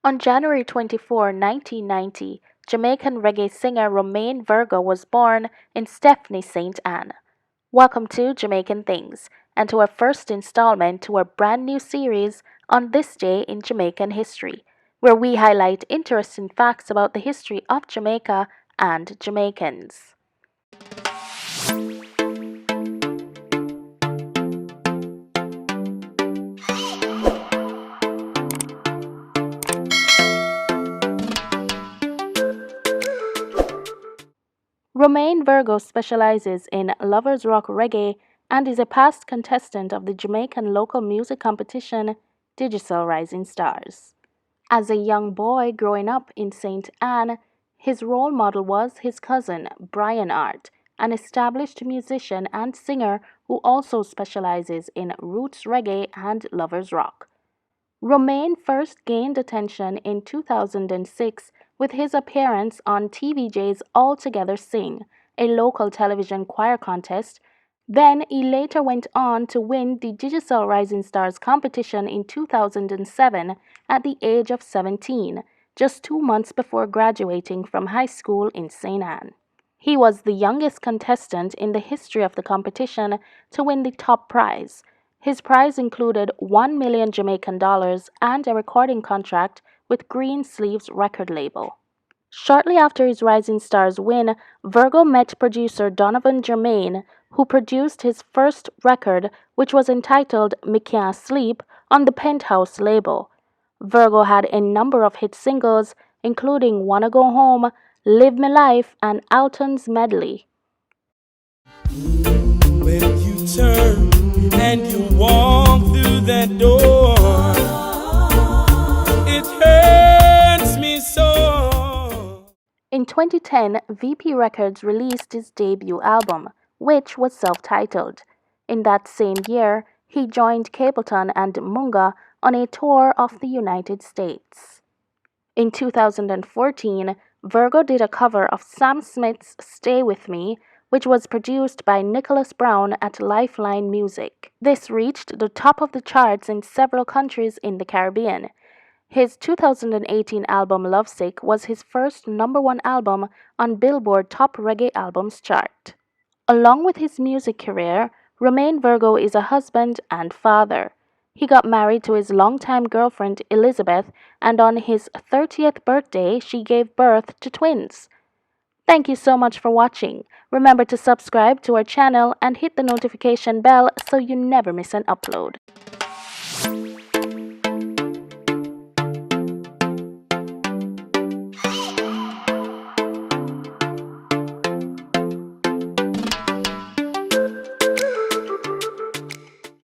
On January 24, 1990, Jamaican reggae singer Romain Virgo was born in Stepney, St. Anne. Welcome to Jamaican Things, and to our first installment to our brand new series on this day in Jamaican history, where we highlight interesting facts about the history of Jamaica and Jamaicans. Romain Virgo specializes in lovers rock reggae and is a past contestant of the Jamaican local music competition Digital Rising Stars. As a young boy growing up in St. Anne, his role model was his cousin, Brian Art, an established musician and singer who also specializes in roots reggae and lovers rock. Romain first gained attention in 2006 with his appearance on TVJ's All Together Sing, a local television choir contest. Then he later went on to win the Digital Rising Stars competition in 2007 at the age of 17, just 2 months before graduating from high school in St. Anne. He was the youngest contestant in the history of the competition to win the top prize. His prize included 1 million Jamaican dollars and a recording contract with Green Sleeves record label. Shortly after his Rising Stars win, Virgo met producer Donovan Germain, who produced his first record, which was entitled Me Can't Sleep, on the Penthouse label. Virgo had a number of hit singles, including Wanna Go Home, Live Me Life, and Alton's Medley. When you turn and you walk through that door, it hurts me so. In 2010, VP Records released his debut album, which was self-titled. In that same year, he joined Capleton and Munga on a tour of the United States. In 2014, Virgo did a cover of Sam Smith's Stay With Me, which was produced by Nicholas Brown at Lifeline Music. This reached the top of the charts in several countries in the Caribbean. His 2018 album Lovesick was his first #1 album on Billboard Top Reggae Albums chart. Along with his music career, Romain Virgo is a husband and father. He got married to his longtime girlfriend Elizabeth, and on his 30th birthday, she gave birth to twins. Thank you so much for watching. Remember to subscribe to our channel and hit the notification bell so you never miss an upload.